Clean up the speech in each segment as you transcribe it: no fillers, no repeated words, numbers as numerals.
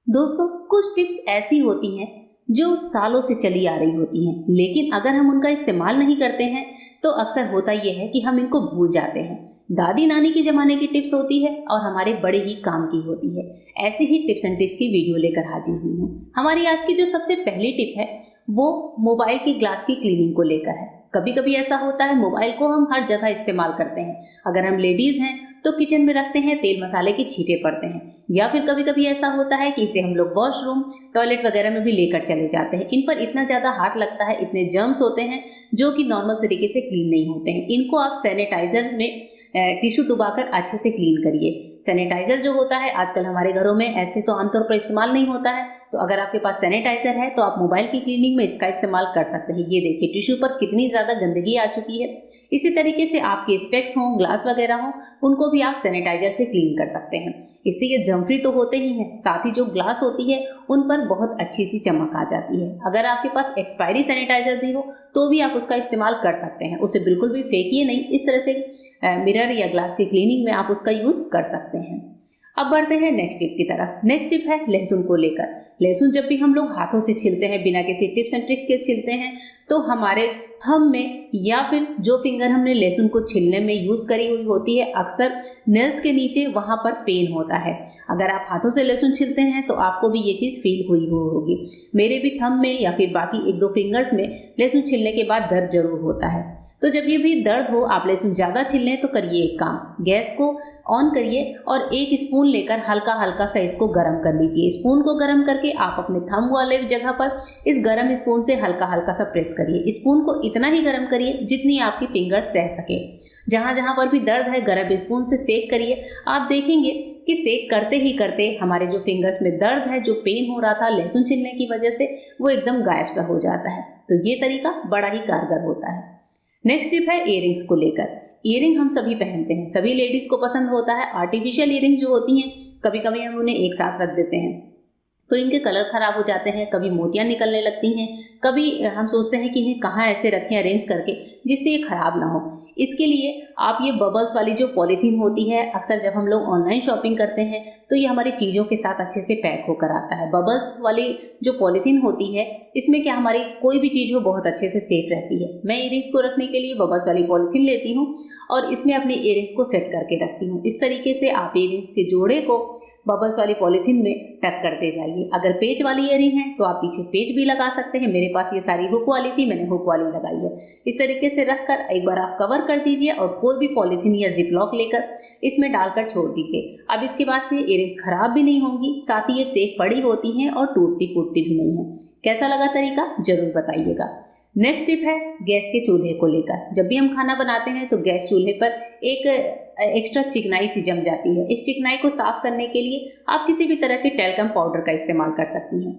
दोस्तों, कुछ टिप्स ऐसी होती हैं जो सालों से चली आ रही होती हैं, लेकिन अगर हम उनका इस्तेमाल नहीं करते हैं तो अक्सर होता यह है कि हम इनको भूल जाते हैं। दादी नानी के ज़माने की टिप्स होती है और हमारे बड़े ही काम की होती है। ऐसी ही टिप्स एंड ट्रिक्स की वीडियो लेकर हाजिर हुई हूँ। हमारी आज की जो सबसे पहली टिप है वो मोबाइल के ग्लास की क्लीनिंग को लेकर है। कभी कभी ऐसा होता है, मोबाइल को हम हर जगह इस्तेमाल करते हैं। अगर हम लेडीज़ हैं तो किचन में रखते हैं, तेल मसाले की छींटे पड़ते हैं, या फिर कभी कभी ऐसा होता है कि इसे हम लोग वॉशरूम, टॉयलेट वगैरह में भी लेकर चले जाते हैं। इन पर इतना ज़्यादा हाथ लगता है, इतने जर्म्स होते हैं जो कि नॉर्मल तरीके से क्लीन नहीं होते हैं। इनको आप सैनिटाइजर में टिश्यू डुबाकर अच्छे से क्लीन करिए। सैनिटाइजर जो होता है आजकल हमारे घरों में ऐसे तो आमतौर पर इस्तेमाल नहीं होता है, तो अगर आपके पास सैनिटाइजर है तो आप मोबाइल की क्लीनिंग में इसका इस्तेमाल कर सकते हैं। ये देखिए, टिश्यू पर कितनी ज़्यादा गंदगी आ चुकी है। इसी तरीके से आपके स्पेक्स हों, ग्लास वगैरह हों, उनको भी आप सैनिटाइजर से क्लीन कर सकते हैं। इससे ये जर्म फ्री तो होते ही हैं, साथ ही जो ग्लास होती है उन पर बहुत अच्छी सी चमक आ जाती है। अगर आपके पास एक्सपायरी सैनिटाइजर भी हो तो भी आप उसका इस्तेमाल कर सकते हैं। उसे बिल्कुल भी फेंकिए नहीं, इस तरह से मिरर या ग्लास की क्लीनिंग में आप उसका यूज़ कर सकते हैं। अब बढ़ते हैं नेक्स्ट टिप की तरफ। नेक्स्ट टिप है लहसुन को लेकर। लहसुन जब भी हम लोग हाथों से छिलते हैं, बिना किसी टिप्स एंड ट्रिक के छिलते हैं, तो हमारे थंब में या फिर जो फिंगर हमने लहसुन को छिलने में यूज़ करी हुई होती है, अक्सर नेल्स के नीचे वहाँ पर पेन होता है। अगर आप हाथों से लहसुन छिलते हैं तो आपको भी ये चीज़ फील हुई होगी। मेरे भी थंब में या फिर बाकी एक दो फिंगर्स में लहसुन छिलने के बाद दर्द जरूर होता है। तो जब ये भी दर्द हो, आप लहसुन ज़्यादा छील लें, तो करिए एक काम, गैस को ऑन करिए और एक स्पून लेकर हल्का हल्का सा इसको गर्म कर लीजिए। स्पून को गर्म करके आप अपने थंब वाले जगह पर इस गर्म स्पून से हल्का हल्का सा प्रेस करिए। स्पून को इतना ही गर्म करिए जितनी आपकी फिंगर सह सके। जहाँ जहाँ पर भी दर्द है, गर्म स्पून से सेक करिए। आप देखेंगे कि सेक करते ही करते हमारे जो फिंगर्स में दर्द है, जो पेन हो रहा था लहसुन छिलने की वजह से, वो एकदम गायब सा हो जाता है। तो ये तरीका बड़ा ही कारगर होता है। नेक्स्ट टिप है इयरिंग्स को लेकर। इयरिंग हम सभी पहनते हैं, सभी लेडीज को पसंद होता है। आर्टिफिशियल इयरिंग जो होती हैं, कभी कभी हम उन्हें एक साथ रख देते हैं तो इनके कलर खराब हो जाते हैं, कभी मोतियां निकलने लगती हैं, कभी हम सोचते हैं कि इन्हें कहाँ ऐसे रखें अरेंज करके जिससे ये खराब ना हो। इसके लिए आप ये बबल्स वाली जो पॉलीथीन होती है, अक्सर जब हम लोग ऑनलाइन शॉपिंग करते हैं तो ये हमारी चीज़ों के साथ अच्छे से पैक होकर आता है। बबल्स वाली जो पॉलीथीन होती है, इसमें क्या हमारी कोई भी चीज़ हो बहुत अच्छे से सेफ रहती है। मैं इयरिंग्स को रखने के लिए बबल्स वाली पॉलीथीन लेती हूँ और इसमें अपने इयरिंग्स को सेट करके रखती हूँ। इस तरीके से आप इयरिंग्स के जोड़े को बबल्स वाली पॉलीथीन में टक करते जाइए। अगर पेच वाली इयरिंग है तो आप पीछे पेच भी लगा सकते हैं। मेरे पास ये सारी हुक वाली थी, मैंने हुक वाली लगाई है। इस तरीके से रखकर एक बार आप कवर कर दीजिए और कोई भी पॉलीथीन या जिपलॉक लेकर इसमें डालकर छोड़ दीजिए। अब इसके बाद से इयरिंग खराब भी नहीं होंगी, साथ ही ये सेफ पड़ी होती हैं और टूटती फूटती भी नहीं है। कैसा लगा तरीका जरूर बताइएगा। नेक्स्ट टिप है गैस के चूल्हे को लेकर। जब भी हम खाना बनाते हैं तो गैस चूल्हे पर एक एक्स्ट्रा चिकनाई सी जम जाती है। इस चिकनाई को साफ करने के लिए आप किसी भी तरह के टैल्कम पाउडर का इस्तेमाल कर सकती हैं।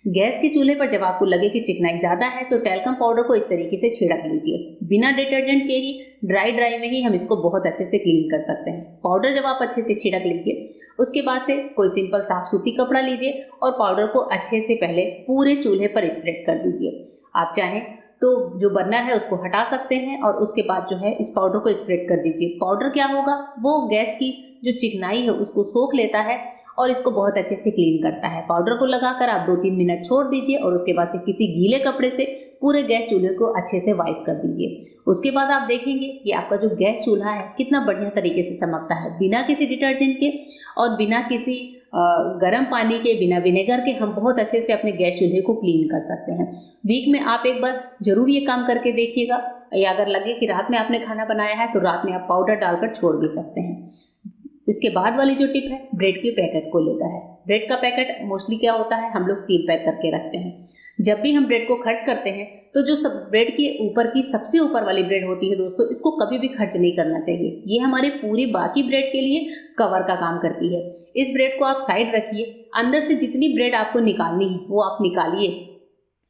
गैस के चूल्हे पर जब आपको लगे कि चिकनाई ज़्यादा है तो टैल्कम पाउडर को इस तरीके से छिड़क लीजिए। बिना डिटर्जेंट के ही ड्राई में ही हम इसको बहुत अच्छे से क्लीन कर सकते हैं। पाउडर जब आप अच्छे से छिड़क लीजिए, उसके बाद से कोई सिंपल साफ सूती कपड़ा लीजिए और पाउडर को अच्छे से पहले पूरे चूल्हे पर स्प्रेड कर दीजिए। आप चाहें तो जो बर्नर है उसको हटा सकते हैं और उसके बाद जो है इस पाउडर को स्प्रेड कर दीजिए। पाउडर क्या होगा, वो गैस की जो चिकनाई है उसको सोख लेता है और इसको बहुत अच्छे से क्लीन करता है। पाउडर को लगाकर आप 2-3 मिनट छोड़ दीजिए और उसके बाद से किसी गीले कपड़े से पूरे गैस चूल्हे को अच्छे से वाइप कर दीजिए। उसके बाद आप देखेंगे कि आपका जो गैस चूल्हा है कितना बढ़िया तरीके से चमकता है। बिना किसी डिटर्जेंट के और बिना किसी गर्म पानी के, बिना विनेगर के हम बहुत अच्छे से अपने गैस चूल्हे को क्लीन कर सकते हैं। वीक में आप एक बार जरूर ये काम करके देखिएगा, या अगर लगे कि रात में आपने खाना बनाया है तो रात में आप पाउडर डालकर छोड़ भी सकते हैं। इसके बाद वाली जो टिप है ब्रेड के पैकेट को लेकर है। ब्रेड का पैकेट मोस्टली क्या होता है, हम लोग सील पैक करके रखते हैं। जब भी हम ब्रेड को खर्च करते हैं तो जो सब ब्रेड के ऊपर की सबसे ऊपर वाली ब्रेड होती है दोस्तों, इसको कभी भी खर्च नहीं करना चाहिए। ये हमारे पूरी बाकी ब्रेड के लिए कवर का काम करती है। इस ब्रेड को आप साइड रखिए, अंदर से जितनी ब्रेड आपको निकालनी है वो आप निकालिए,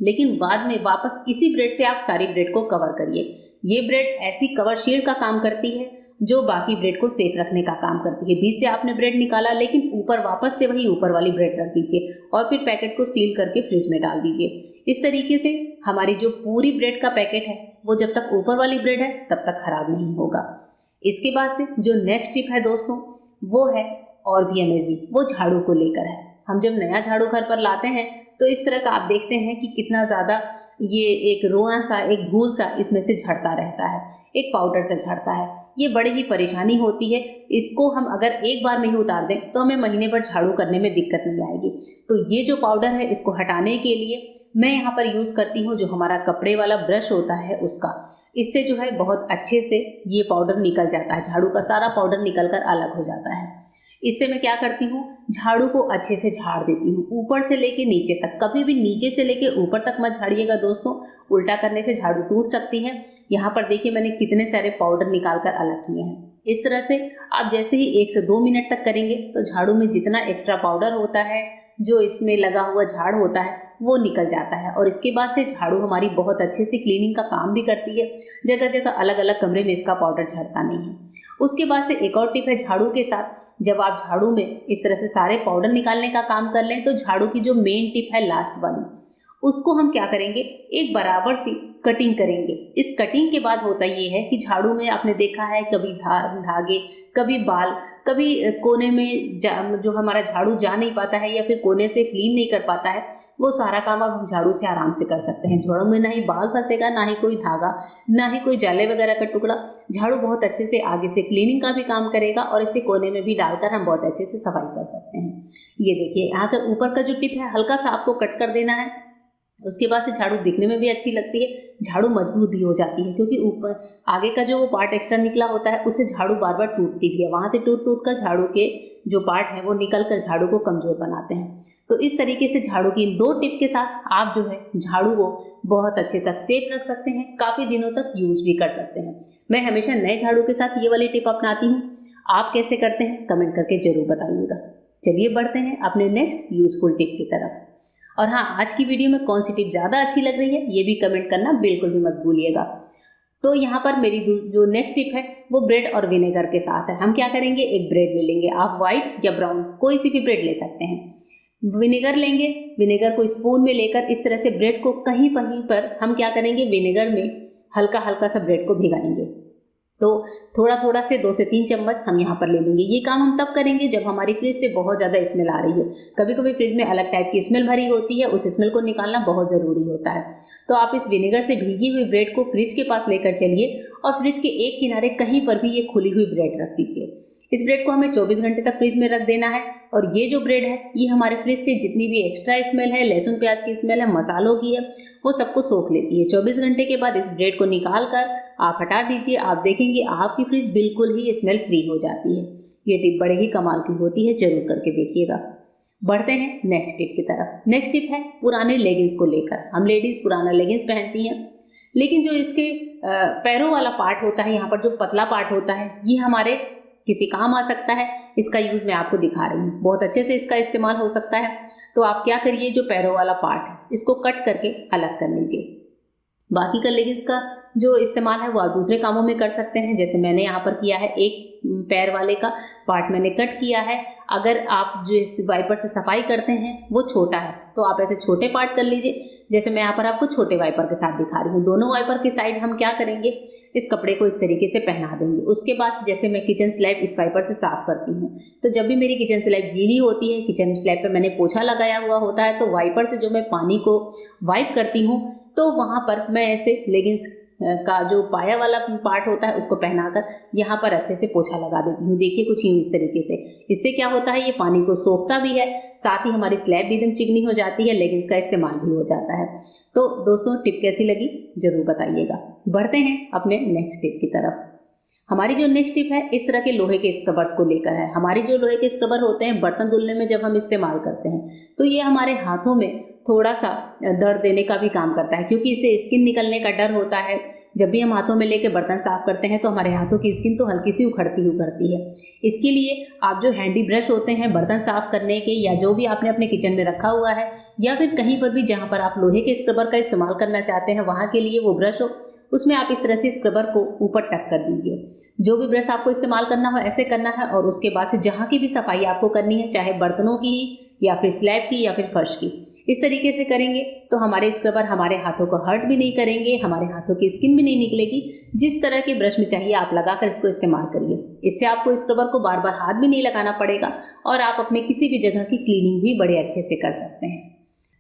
लेकिन बाद में वापस इसी ब्रेड से आप सारी ब्रेड को कवर करिए। ये ब्रेड ऐसी कवर शील्ड का काम करती है जो बाकी ब्रेड को सेफ रखने का काम करती है। बीच से आपने ब्रेड निकाला लेकिन ऊपर वापस से वही ऊपर वाली ब्रेड रख दीजिए और फिर पैकेट को सील करके फ्रिज में डाल दीजिए। इस तरीके से हमारी जो पूरी ब्रेड का पैकेट है वो जब तक ऊपर वाली ब्रेड है तब तक खराब नहीं होगा। इसके बाद से जो नेक्स्ट टिप है दोस्तों वो है और भी अमेजिंग, वो झाड़ू को लेकर है। हम जब नया झाड़ू घर पर लाते हैं तो इस तरह का आप देखते हैं कि कितना ज़्यादा ये एक रोआ सा, एक धूल सा इसमें से झड़ता रहता है, एक पाउडर से झड़ता है। ये बड़ी ही परेशानी होती है। इसको हम अगर एक बार में ही उतार दें तो हमें महीने भर झाड़ू करने में दिक्कत नहीं आएगी। तो ये जो पाउडर है इसको हटाने के लिए मैं यहाँ पर यूज़ करती हूँ जो हमारा कपड़े वाला ब्रश होता है उसका। इससे जो है बहुत अच्छे से ये पाउडर निकल जाता है, झाड़ू का सारा पाउडर निकल कर अलग हो जाता है। इससे मैं क्या करती हूँ, झाड़ू को अच्छे से झाड़ देती हूँ, ऊपर से लेके नीचे तक। कभी भी नीचे से लेके ऊपर तक मत झाड़िएगा दोस्तों, उल्टा करने से झाड़ू टूट सकती है। यहाँ पर देखिए मैंने कितने सारे पाउडर निकाल कर अलग किए हैं। इस तरह से आप जैसे ही 1 से 2 मिनट तक करेंगे तो झाड़ू में जितना एक्स्ट्रा पाउडर होता है, जो इसमें लगा हुआ झाड़ होता है, वो निकल जाता है। और इसके बाद से झाड़ू हमारी बहुत अच्छे से क्लीनिंग का काम भी करती है। जगह जगह अलग अलग कमरे में इसका पाउडर झड़ता नहीं है। उसके बाद से एक और टिप है झाड़ू के साथ, जब आप झाड़ू में इस तरह से सारे पाउडर निकालने का काम कर लें तो झाड़ू की जो मेन टिप है लास्ट वाली, उसको हम क्या करेंगे, एक बराबर सी कटिंग करेंगे। इस कटिंग के बाद होता ये है कि झाड़ू में आपने देखा है कभी धागे, कभी बाल, कभी कोने में जो हमारा झाड़ू जा नहीं पाता है या फिर कोने से क्लीन नहीं कर पाता है, वो सारा काम अब हम झाड़ू से आराम से कर सकते हैं। झाड़ू में ना ही बाल फंसेगा, ना ही कोई धागा, ना ही कोई जाले वगैरह का टुकड़ा। झाड़ू बहुत अच्छे से आगे से क्लीनिंग का भी काम करेगा और इसे कोने में भी डालकर हम बहुत अच्छे से सफाई कर सकते हैं। ये देखिए यहाँ का ऊपर का जो टिप है हल्का सा आपको कट कर देना है। उसके बाद से झाड़ू दिखने में भी अच्छी लगती है, झाड़ू मजबूत भी हो जाती है, क्योंकि ऊपर आगे का जो वो पार्ट एक्स्ट्रा निकला होता है उससे झाड़ू बार बार टूटती भी है। वहाँ से टूट टूट कर झाड़ू के जो पार्ट है वो निकल कर झाड़ू को कमज़ोर बनाते हैं। तो इस तरीके से झाड़ू की इन 2 टिप के साथ आप जो है झाड़ू को बहुत अच्छे तक सेफ रख सकते हैं, काफ़ी दिनों तक यूज़ भी कर सकते हैं। मैं हमेशा नए झाड़ू के साथ ये वाली टिप अपनाती हूँ। आप कैसे करते हैं कमेंट करके ज़रूर बताइएगा। चलिए बढ़ते हैं अपने नेक्स्ट यूज़फुल टिप की तरफ। और हाँ, आज की वीडियो में कौन सी टिप ज़्यादा अच्छी लग रही है ये भी कमेंट करना बिल्कुल भी मत भूलिएगा। तो यहाँ पर मेरी जो नेक्स्ट टिप है वो ब्रेड और विनेगर के साथ है। हम क्या करेंगे, एक ब्रेड ले लेंगे, आप वाइट या ब्राउन कोई सी भी ब्रेड ले सकते हैं। विनेगर लेंगे, विनेगर को स्पून में लेकर इस तरह से ब्रेड को कहीं कहीं पर हम क्या करेंगे, विनेगर में हल्का हल्का सा ब्रेड को भिगाएंगे। तो थोड़ा थोड़ा से 2 से 3 चम्मच हम यहाँ पर ले लेंगे। ये काम हम तब करेंगे जब हमारी फ्रिज से बहुत ज़्यादा स्मेल आ रही है। कभी कभी फ्रिज में अलग टाइप की स्मेल भरी होती है, उस स्मेल को निकालना बहुत ज़रूरी होता है। तो आप इस विनेगर से भीगी हुई ब्रेड को फ्रिज के पास लेकर चलिए और फ्रिज के एक किनारे कहीं पर भी ये खुली हुई ब्रेड रख दीजिए। इस ब्रेड को हमें 24 घंटे तक फ्रिज में रख देना है। और ये जो ब्रेड है ये हमारे फ्रिज से जितनी भी एक्स्ट्रा स्मेल है, लहसुन प्याज की स्मेल है, मसालों की है, वो सबको सोख लेती है। 24 घंटे के बाद इस ब्रेड को निकाल कर आप हटा दीजिए। आप देखेंगे आपकी फ्रिज बिल्कुल ही स्मेल फ्री हो जाती है। ये टिप बड़े ही कमाल की होती है, जरूर करके देखिएगा। बढ़ते हैं नेक्स्ट टिप की तरफ। नेक्स्ट टिप है पुराने लेगिंग्स को लेकर। हम लेडीज पुराना लेगिंग्स पहनती हैं, लेकिन जो इसके पैरों वाला पार्ट होता है, यहाँ पर जो पतला पार्ट होता है, ये हमारे किसी काम आ सकता है। इसका यूज़ मैं आपको दिखा रही हूँ, बहुत अच्छे से इसका इस्तेमाल हो सकता है। तो आप क्या करिए, जो पैरों वाला पार्ट है इसको कट करके अलग कर लीजिए। बाकी का लेगिंग्स का जो इस्तेमाल है वो आप दूसरे कामों में कर सकते हैं। जैसे मैंने यहाँ पर किया है, एक पैर वाले का पार्ट मैंने कट किया है। अगर आप जो इस वाइपर से सफाई करते हैं वो छोटा है तो आप ऐसे छोटे पार्ट कर लीजिए। जैसे मैं यहाँ पर आपको छोटे वाइपर के साथ दिखा रही हूँ। दोनों वाइपर की साइड हम क्या करेंगे, इस कपड़े को इस तरीके से पहना देंगे। उसके बाद जैसे मैं किचन स्लैब इस वाइपर से साफ करती हूँ, तो जब भी मेरी किचन स्लैब गीली होती है, किचन स्लैब पे मैंने पोछा लगाया हुआ होता है, तो वाइपर से जो मैं पानी को वाइप करती हूँ, तो वहाँ पर मैं ऐसे लेगिंग्स का जो पाया वाला पार्ट होता है उसको पहनाकर यहाँ पर अच्छे से पोछा लगा देती हूँ। देखिए कुछ यूँ इस तरीके से। इससे क्या होता है, ये पानी को सोखता भी है, साथ ही हमारी स्लैब भी एकदम चिकनी हो जाती है, लेगिंग्स का इस्तेमाल भी हो जाता है। तो दोस्तों टिप कैसी लगी जरूर बताइएगा। बढ़ते हैं अपने नेक्स्ट टिप की तरफ। हमारी जो नेक्स्ट टिप है इस तरह के लोहे के स्क्रबर्स को लेकर है। हमारी जो लोहे के स्क्रबर होते हैं बर्तन धुलने में जब हम इस्तेमाल करते हैं, तो ये हमारे हाथों में थोड़ा सा दर्द देने का भी काम करता है, क्योंकि इससे स्किन निकलने का डर होता है। जब भी हम हाथों में लेके बर्तन साफ करते हैं तो हमारे हाथों की स्किन तो हल्की सी उखड़ती है। इसके लिए आप जो हैंडी ब्रश होते हैं बर्तन साफ करने के, या जो भी आपने अपने किचन में रखा हुआ है, या फिर कहीं पर भी जहाँ पर आप लोहे के स्क्रबर का इस्तेमाल करना चाहते हैं वहाँ के लिए वो ब्रश हो, उसमें आप इस तरह से स्क्रबर को ऊपर टक कर दीजिए। जो भी ब्रश आपको इस्तेमाल करना हो ऐसे करना है। और उसके बाद से जहाँ की भी सफाई आपको करनी है, चाहे बर्तनों की ही या फिर स्लैब की या फिर फर्श की, इस तरीके से करेंगे तो हमारे स्क्रबर हमारे हाथों को हर्ट भी नहीं करेंगे, हमारे हाथों की स्किन भी नहीं निकलेगी। जिस तरह के ब्रश में चाहिए आप लगाकर इसको इस्तेमाल करिए। इससे आपको स्क्रबर को बार बार हाथ भी नहीं लगाना पड़ेगा और आप अपने किसी भी जगह की क्लीनिंग भी बड़े अच्छे से कर सकते हैं।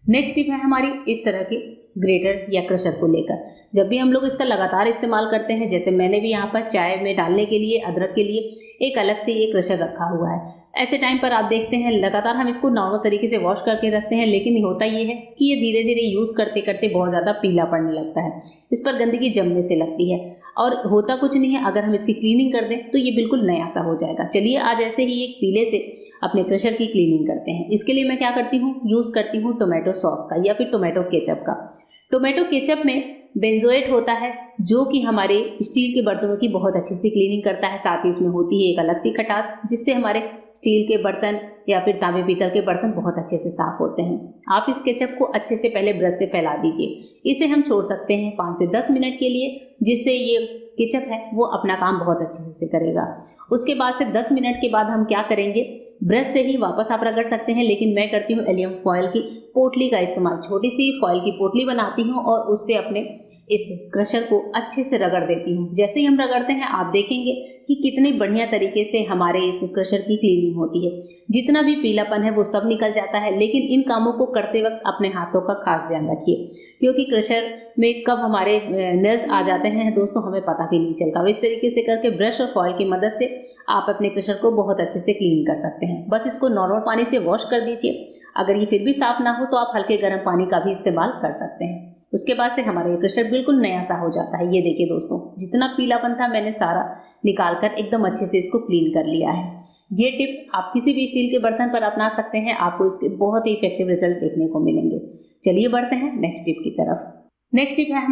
नेक्स्ट टिप है हमारी इस तरह के ग्रेटर या क्रशर को लेकर। जब भी हम लोग इसका लगातार इस्तेमाल करते हैं, जैसे मैंने भी यहाँ पर चाय में डालने के लिए, अदरक के लिए एक अलग से ये क्रशर रखा हुआ है। ऐसे टाइम पर आप देखते हैं लगातार हम इसको नॉर्मल तरीके से वॉश करके रखते हैं, लेकिन होता ये है कि ये धीरे धीरे यूज़ करते करते बहुत ज़्यादा पीला पड़ने लगता है, इस पर गंदगी जमने से लगती है और होता कुछ नहीं है। अगर हम इसकी क्लीनिंग कर दें तो ये बिल्कुल नया सा हो जाएगा। चलिए आज ऐसे ही एक पीले से अपने क्रशर की क्लीनिंग करते हैं। इसके लिए मैं क्या करती हूँ, यूज़ करती हूँ टोमेटो सॉस का या फिर टोमेटो केचप का। टोमेटो केचप में बेंजोएट होता है जो कि हमारे स्टील के बर्तनों की बहुत अच्छी सी क्लीनिंग करता है। साथ ही इसमें होती है एक अलग सी खटास, जिससे हमारे स्टील के बर्तन या फिर तांबे पीतल के बर्तन बहुत अच्छे से साफ होते हैं। आप इस केचप को अच्छे से पहले ब्रश से फैला दीजिए। इसे हम छोड़ सकते हैं 5 से 10 मिनट के लिए, जिससे ये केचप है वो अपना काम बहुत अच्छे से करेगा। उसके बाद से 10 मिनट के बाद हम क्या करेंगे, ब्रश से ही वापस आप रगड़ सकते हैं, लेकिन मैं करती हूँ एल्युमिनियम फॉयल की पोटली का इस्तेमाल। छोटी सी फॉयल की पोटली बनाती हूँ और उससे अपने इस क्रशर को अच्छे से रगड़ देती हूँ। जैसे ही हम रगड़ते हैं आप देखेंगे कि कितने बढ़िया तरीके से हमारे इस क्रशर की क्लीनिंग होती है। जितना भी पीलापन है वो सब निकल जाता है। लेकिन इन कामों को करते वक्त अपने हाथों का खास ध्यान रखिए, क्योंकि क्रशर में कब हमारे नर्व्स आ जाते हैं दोस्तों हमें पता भी नहीं चलता। और इस तरीके से करके ब्रश और फॉयल की मदद से आप अपने क्रशर को बहुत अच्छे से क्लीन कर सकते हैं। बस इसको नॉर्मल पानी से वॉश कर दीजिए। अगर ये फिर भी साफ ना हो तो आप हल्के गर्म पानी का भी इस्तेमाल कर सकते हैं। उसके बाद से हमारा ये क्रशर बिल्कुल नया सा हो जाता है। ये देखिए दोस्तों, जितना पीलापन था मैंने सारा निकाल कर एकदम अच्छे से इसको क्लीन कर लिया है। ये टिप आप किसी भी स्टील के बर्तन पर अपना सकते हैं, आपको इसके बहुत ही इफेक्टिव रिजल्ट देखने को मिलेंगे। चलिए बढ़ते हैं नेक्स्ट टिप की तरफ। नेक्स्ट टिप है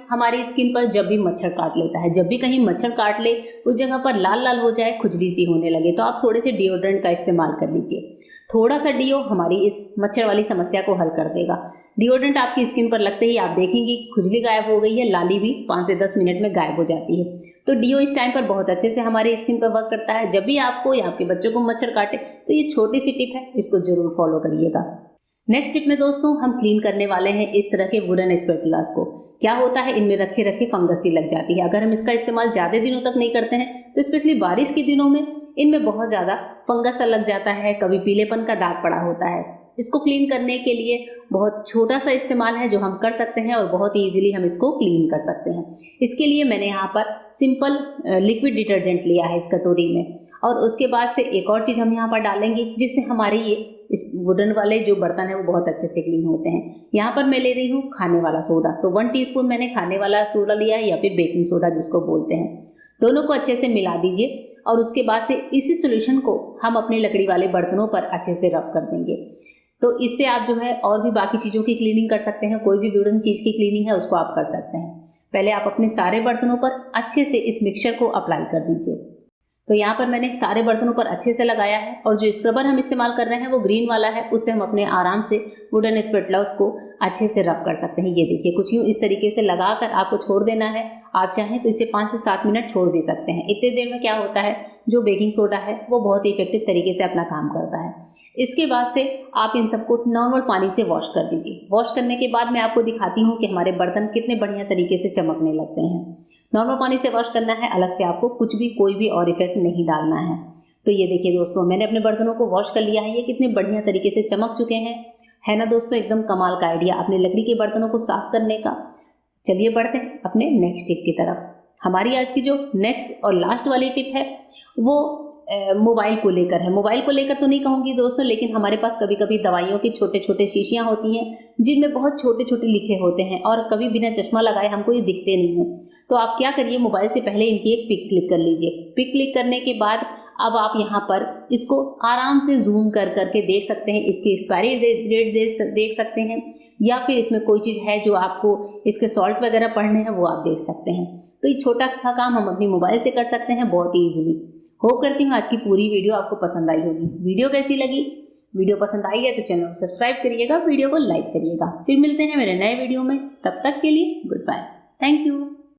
हमारी स्किन पर जब भी मच्छर काट लेता है, जब भी कहीं मच्छर काट ले उस जगह पर लाल लाल हो जाए, खुजली सी होने लगे, तो आप थोड़े से डिओड्रेंट का इस्तेमाल कर लीजिए। थोड़ा सा डिओ हमारी इस मच्छर वाली समस्या को हल कर देगा। डिओड्रेंट आपकी स्किन पर लगते ही आप देखेंगे खुजली गायब हो गई है, लाली भी 5 से 10 मिनट में गायब हो जाती है। तो डिओ इस टाइम पर बहुत अच्छे से हमारी स्किन पर वर्क करता है। जब भी आपको या आपके बच्चों को मच्छर काटे तो ये छोटी सी टिप है, इसको जरूर फॉलो करिएगा। नेक्स्ट टिप में दोस्तों हम क्लीन करने वाले हैं इस तरह के वुडन स्पैटुलास को। क्या होता है, इनमें रखे रखे फंगस सी लग जाती है। अगर हम इसका इस्तेमाल ज़्यादा दिनों तक नहीं करते हैं तो स्पेशली बारिश के दिनों में इनमें बहुत ज़्यादा फंगस सा लग जाता है, कभी पीलेपन का दाग पड़ा होता है। इसको क्लीन करने के लिए बहुत छोटा सा इस्तेमाल है जो हम कर सकते हैं और बहुत ही ईजिली हम इसको क्लीन कर सकते हैं। इसके लिए मैंने यहाँ पर सिंपल लिक्विड डिटर्जेंट लिया है इस कटोरी में, और उसके बाद से एक और चीज़ हम यहाँ पर डालेंगे जिससे हमारे ये इस वुडन वाले जो बर्तन है वो बहुत अच्छे से क्लीन होते हैं। यहाँ पर मैं ले रही हूँ खाने वाला सोडा। तो 1 टीस्पून मैंने खाने वाला सोडा लिया है या फिर बेकिंग सोडा जिसको बोलते हैं। दोनों को अच्छे से मिला दीजिए और उसके बाद से इसी सॉल्यूशन को हम अपने लकड़ी वाले बर्तनों पर अच्छे से रब कर देंगे। तो इससे आप जो है और भी बाकी चीज़ों की क्लीनिंग कर सकते हैं। कोई भी वुडन चीज़ की क्लीनिंग है उसको आप कर सकते हैं। पहले आप अपने सारे बर्तनों पर अच्छे से इस मिक्सचर को अप्लाई कर दीजिए। तो यहाँ पर मैंने सारे बर्तनों पर अच्छे से लगाया है और जो स्क्रबर हम इस्तेमाल कर रहे हैं वो ग्रीन वाला है, उससे हम अपने आराम से वुडन स्पैटुलास को अच्छे से रब कर सकते हैं। ये देखिए कुछ यूँ इस तरीके से लगाकर आपको छोड़ देना है। आप चाहें तो इसे 5 से 7 मिनट छोड़ दे सकते हैं। इतने देर में क्या होता है, जो बेकिंग सोडा है वो बहुत ही इफेक्टिव तरीके से अपना काम करता है। इसके बाद से आप इन सबको नॉर्मल पानी से वॉश कर दीजिए। वॉश करने के बाद मैं आपको दिखाती हूँ कि हमारे बर्तन कितने बढ़िया तरीके से चमकने लगते हैं। नॉर्मल पानी से वॉश करना है, अलग से आपको कुछ भी कोई भी और इफेक्ट नहीं डालना है। तो ये देखिए दोस्तों, मैंने अपने बर्तनों को वॉश कर लिया है। ये कितने बढ़िया तरीके से चमक चुके हैं, है ना दोस्तों। एकदम कमाल का आइडिया अपने लकड़ी के बर्तनों को साफ करने का। चलिए बढ़ते हैं अपने नेक्स्ट टिप की तरफ। हमारी आज की जो नेक्स्ट और लास्ट वाली टिप है वो मोबाइल को लेकर है। मोबाइल को लेकर तो नहीं कहूँगी दोस्तों, लेकिन हमारे पास कभी कभी दवाइयों की छोटे छोटे शीशियाँ होती हैं जिनमें बहुत छोटे छोटे लिखे होते हैं और कभी बिना चश्मा लगाए हमको ये दिखते नहीं हैं। तो आप क्या करिए, मोबाइल से पहले इनकी एक पिक क्लिक कर लीजिए। पिक क्लिक करने के बाद अब आप यहाँ पर इसको आराम से जूम कर करके देख सकते हैं। इसकी एक्सपायरी डेट देख सकते हैं, या फिर इसमें कोई चीज़ है जो आपको इसके सॉल्ट वगैरह पढ़ने हैं वो आप देख सकते हैं। तो ये छोटा सा काम हम अपनी मोबाइल से कर सकते हैं बहुत ही ईजिली। होप करती हूँ आज की पूरी वीडियो आपको पसंद आई होगी। वीडियो कैसी लगी? वीडियो पसंद आई है तो चैनल को सब्सक्राइब करिएगा, वीडियो को लाइक करिएगा। फिर मिलते हैं मेरे नए वीडियो में। तब तक के लिए गुड बाय। Thank you.